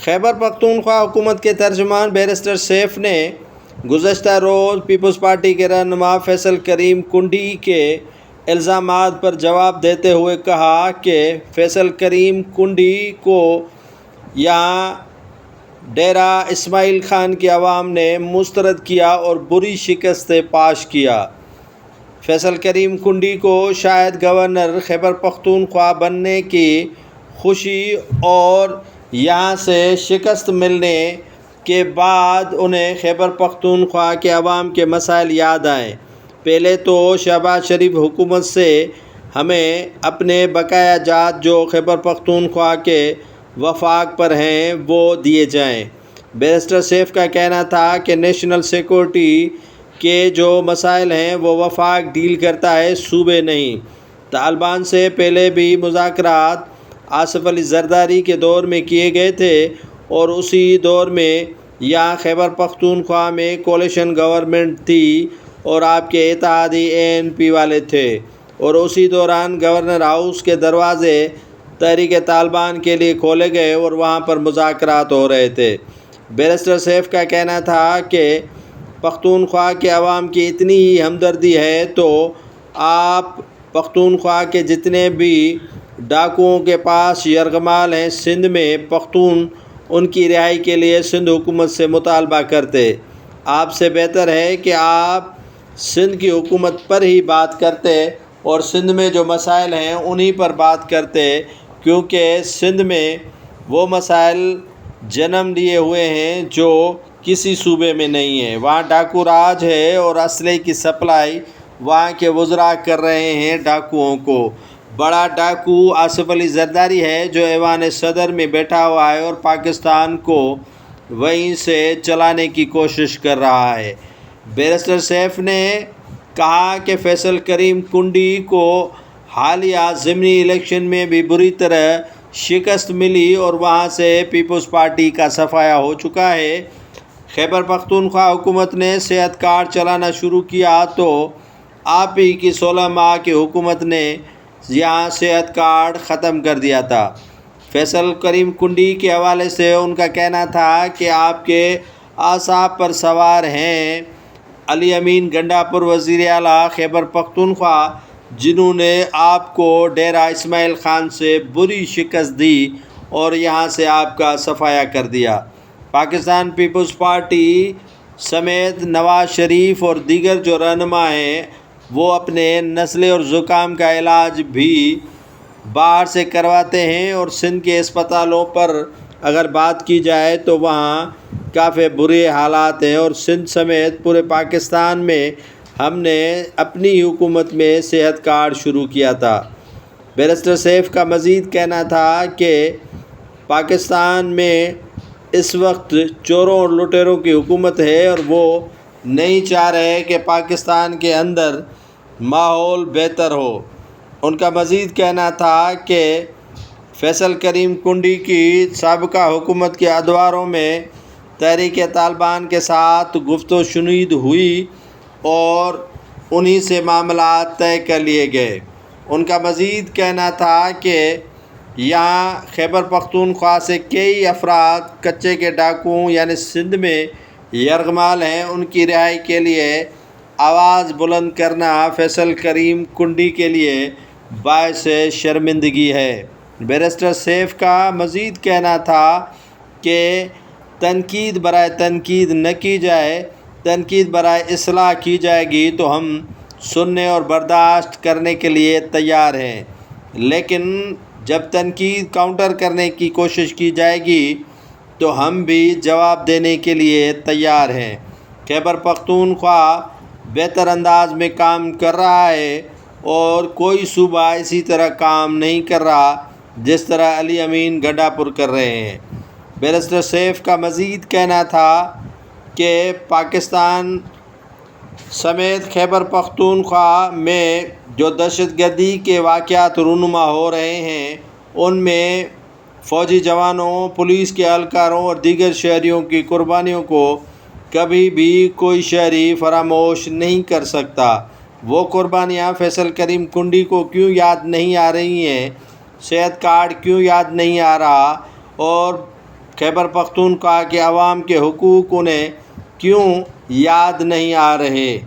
خیبر پختونخوا حکومت کے ترجمان بیرسٹر سیف نے گزشتہ روز پیپلز پارٹی کے رہنما فیصل کریم کنڈی کے الزامات پر جواب دیتے ہوئے کہا کہ فیصل کریم کنڈی کو یہاں ڈیرہ اسماعیل خان کی عوام نے مسترد کیا اور بری شکست پاش کیا۔ فیصل کریم کنڈی کو شاید گورنر خیبر پختونخوا بننے کی خوشی اور یہاں سے شکست ملنے کے بعد انہیں خیبر پختونخوا کے عوام کے مسائل یاد آئے۔ پہلے تو شہباز شریف حکومت سے ہمیں اپنے بقایا جات جو خیبر پختونخوا کے وفاق پر ہیں وہ دیے جائیں۔ بیرسٹر سیف کا کہنا تھا کہ نیشنل سیکورٹی کے جو مسائل ہیں وہ وفاق ڈیل کرتا ہے، صوبے نہیں۔ طالبان سے پہلے بھی مذاکرات آصف علی زرداری کے دور میں کیے گئے تھے اور اسی دور میں یہاں خیبر پختونخوا میں کولیشن گورنمنٹ تھی اور آپ کے اتحادی ANP والے تھے، اور اسی دوران گورنر ہاؤس کے دروازے تحریک طالبان کے لیے کھولے گئے اور وہاں پر مذاکرات ہو رہے تھے۔ بیرسٹر سیف کا کہنا تھا کہ پختونخوا کے عوام کی اتنی ہی ہمدردی ہے تو آپ پختونخوا کے جتنے بھی ڈاکوؤں کے پاس یرغمال ہیں سندھ میں پختون، ان کی رہائی کے لیے سندھ حکومت سے مطالبہ کرتے۔ آپ سے بہتر ہے کہ آپ سندھ کی حکومت پر ہی بات کرتے اور سندھ میں جو مسائل ہیں انہی پر بات کرتے، کیونکہ سندھ میں وہ مسائل جنم لیے ہوئے ہیں جو کسی صوبے میں نہیں ہے۔ وہاں ڈاکو راج ہے اور اسلحے کی سپلائی وہاں کے وزراء کر رہے ہیں ڈاکوؤں کو۔ بڑا ڈاکو آصف علی زرداری ہے جو ایوان صدر میں بیٹھا ہوا ہے اور پاکستان کو وہیں سے چلانے کی کوشش کر رہا ہے۔ بیرسٹر سیف نے کہا کہ فیصل کریم کنڈی کو حالیہ ضمنی الیکشن میں بھی بری طرح شکست ملی اور وہاں سے پیپلز پارٹی کا صفایا ہو چکا ہے۔ خیبر پختونخوا حکومت نے صحت کارڈ چلانا شروع کیا تو آپ ہی کی 16 ماہ کی حکومت نے یہاں صحت کارڈ ختم کر دیا تھا۔ فیصل کریم کنڈی کے حوالے سے ان کا کہنا تھا کہ آپ کے اعصاب پر سوار ہیں علی امین گنڈاپور وزیر اعلیٰ خیبر پختونخوا، جنہوں نے آپ کو ڈیرہ اسماعیل خان سے بری شکست دی اور یہاں سے آپ کا صفایا کر دیا۔ پاکستان پیپلز پارٹی سمیت نواز شریف اور دیگر جو رہنما ہیں وہ اپنے نزلے اور زکام کا علاج بھی باہر سے کرواتے ہیں، اور سندھ کے اسپتالوں پر اگر بات کی جائے تو وہاں کافی برے حالات ہیں، اور سندھ سمیت پورے پاکستان میں ہم نے اپنی حکومت میں صحت کارڈ شروع کیا تھا۔ بیرسٹر سیف کا مزید کہنا تھا کہ پاکستان میں اس وقت چوروں اور لٹیروں کی حکومت ہے اور وہ نہیں چاہ رہے کہ پاکستان کے اندر ماحول بہتر ہو۔ ان کا مزید کہنا تھا کہ فیصل کریم کنڈی کی سابقہ حکومت کے ادواروں میں تحریک طالبان کے ساتھ گفت و شنید ہوئی اور انہی سے معاملات طے کر لیے گئے۔ ان کا مزید کہنا تھا کہ یہاں خیبر پختونخوا سے کئی افراد کچے کے ڈاکوؤں یعنی سندھ میں یرغمال ہیں، ان کی رہائی کے لیے آواز بلند کرنا فیصل کریم کنڈی کے لیے باعث شرمندگی ہے۔ بیرسٹر سیف کا مزید کہنا تھا کہ تنقید برائے تنقید نہ کی جائے، تنقید برائے اصلاح کی جائے گی تو ہم سننے اور برداشت کرنے کے لیے تیار ہیں، لیکن جب تنقید کاؤنٹر کرنے کی کوشش کی جائے گی تو ہم بھی جواب دینے کے لیے تیار ہیں۔ خیبر پختونخوا بہتر انداز میں کام کر رہا ہے اور کوئی صوبہ اسی طرح کام نہیں کر رہا جس طرح علی امین گنڈاپور کر رہے ہیں۔ بیرسٹر سیف کا مزید کہنا تھا کہ پاکستان سمیت خیبر پختونخوا میں جو دہشت گردی کے واقعات رونما ہو رہے ہیں ان میں فوجی جوانوں، پولیس کے اہلکاروں اور دیگر شہریوں کی قربانیوں کو کبھی بھی کوئی شہری فراموش نہیں کر سکتا۔ وہ قربانیاں فیصل کریم کنڈی کو کیوں یاد نہیں آ رہی ہیں، صحت کارڈ کیوں یاد نہیں آ رہا، اور خیبر پختونخوا کے عوام کے حقوق انہیں کیوں یاد نہیں آ رہے؟